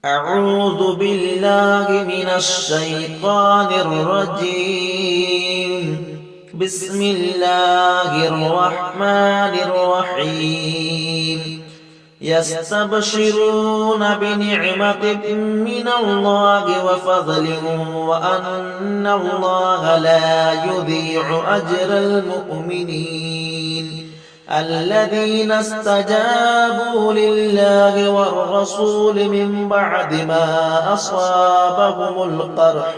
أعوذ بالله من الشيطان الرجيم. بسم الله الرحمن الرحيم. يستبشرون بنعمة من الله وفضل وأن الله لا يضيع أجر المؤمنين الذين استجابوا لله والرسول من بعد ما أصابهم القرح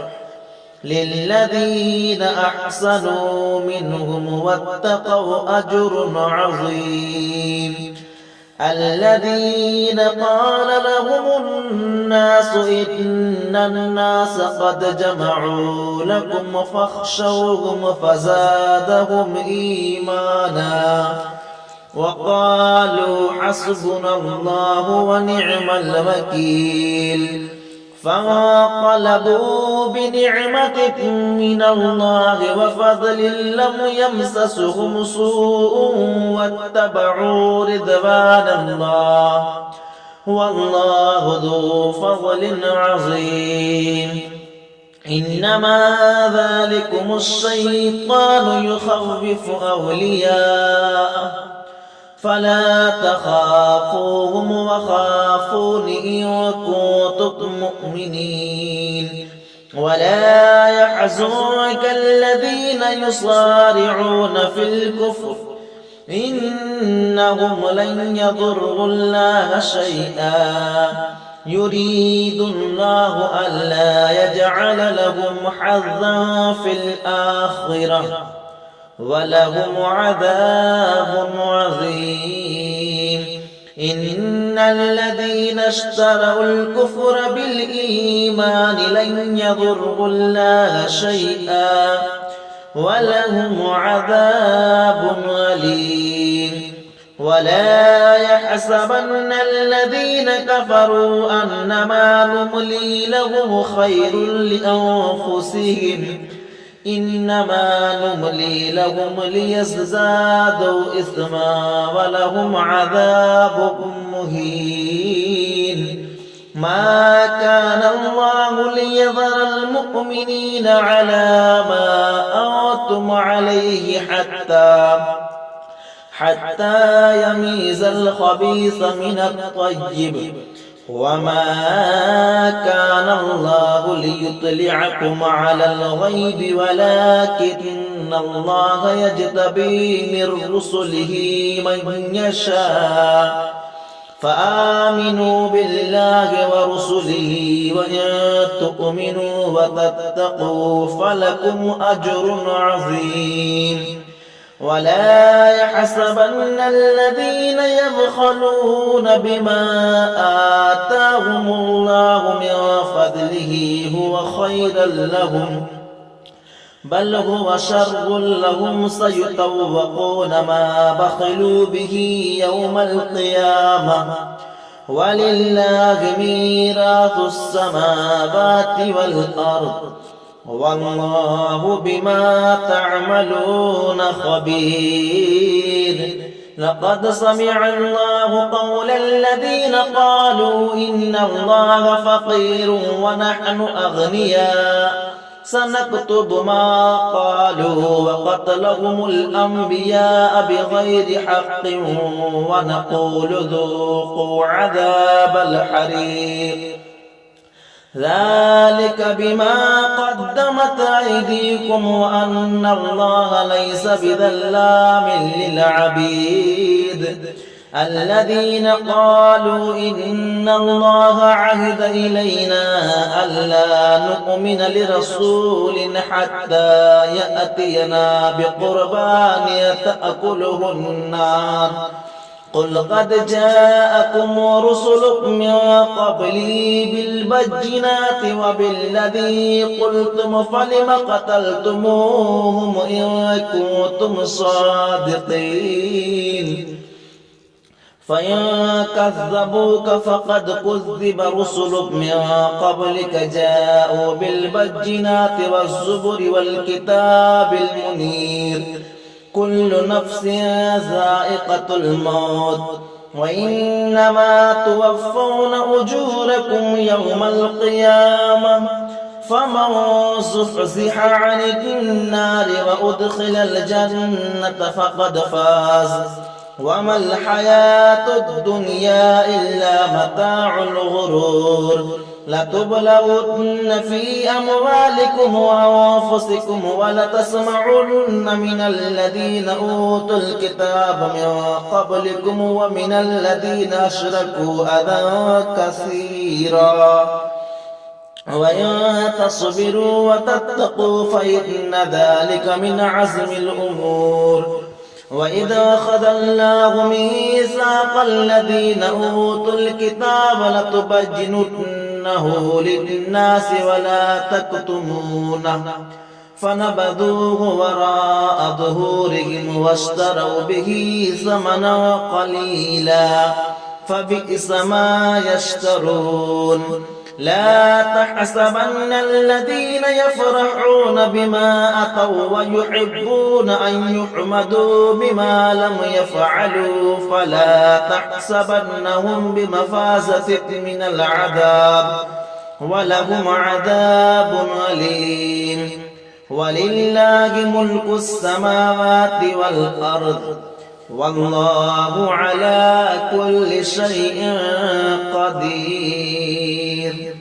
للذين أحسنوا منهم واتقوا أجر عظيم. الذين قال لهم الناس إن الناس قد جمعوا لكم فاخشوهم فزادهم إيمانا وقالوا حسبنا الله ونعم الوكيل. فانقلبوا بنعمة من الله وفضل لم يمسسهم سوء واتبعوا رضوان الله والله ذو فضل عظيم. إنما ذلكم الشيطان يخوف أولياءه فلا تخافوهم وخافون إن كنتم مؤمنين. ولا يحزنك الذين يصارعون في الكفر إنهم لن يضروا الله شيئا يريد الله ألا يجعل لهم حظا في الآخرة ولهم عذاب عظيم. إن الذين اشتروا الكفر بالإيمان لن يضروا الله شيئا ولهم عذاب أليم. ولا يحسبن الذين كفروا أنما نملي لهم خير لأنفسهم إنما نملي لهم ليزدادوا إثما ولهم عذاب مهين. ما كان الله ليذر المؤمنين على ما أنتم عليه حتى يميز الخبيث من الطيب وما كان الله ليطلعكم على الغيب ولكن الله يجتبي من رسله من يشاء. فآمنوا بالله ورسله وإن تؤمنوا وتتقوا فلكم أجر عظيم. ولا يحسبن الذين يبخلون بما آتاهم الله من فضله هو خيرا لهم بل هو شر لهم سيطوقون ما بخلوا به يوم القيامة ولله ميراث السماوات والأرض والله بما تعملون خبير. لقد سمع الله قول الذين قالوا إن الله فقير ونحن أغنياء سنكتب ما قالوا وقتلهم الأنبياء بغير حق ونقول ذوقوا عذاب الحريق ذلك بما قدمت أيديكم وأن الله ليس بظلام للعبيد. الذين قالوا إن الله عهد إلينا ألا نؤمن لرسول حتى يأتينا بقربان تأكله النار قل قد جاءكم رسل من قبلي بالبينات وبالذي قلتم فلم قتلتموهم إن كنتم صادقين. فإن كذبوك فقد كذب رسل من قبلك جاءوا بالبينات والزبر والكتاب المنير كل نفس ذائقة الموت وإنما توفون أجوركم يوم القيامة فمن زحزح عن النار وأدخل الجنة فقد فاز وما الحياة الدنيا إلا متاع الغرور لتبلغن في أموالكم وأنفسكم ولتسمعن من الذين أوتوا الكتاب من قبلكم ومن الذين أشركوا أذى كثيرا وإن تصبروا وتتقوا فإن ذلك من عزم الأمور وإذا أخذ الله ميثاق الذين أوتوا الكتاب لتبيننه للناس ولا تكتمونه فنبذوه وراء ظهورهم واشتروا به ثمنا قليلا فبئس ما يشترون لا تحسبن الذين يفرحون بما أتوا ويحبون أن يحمدوا بما لم يفعلوا فلا تحسبنهم بمفازة من العذاب ولهم عذاب أليم ولله ملك السماوات والأرض والله على كل شيء قدير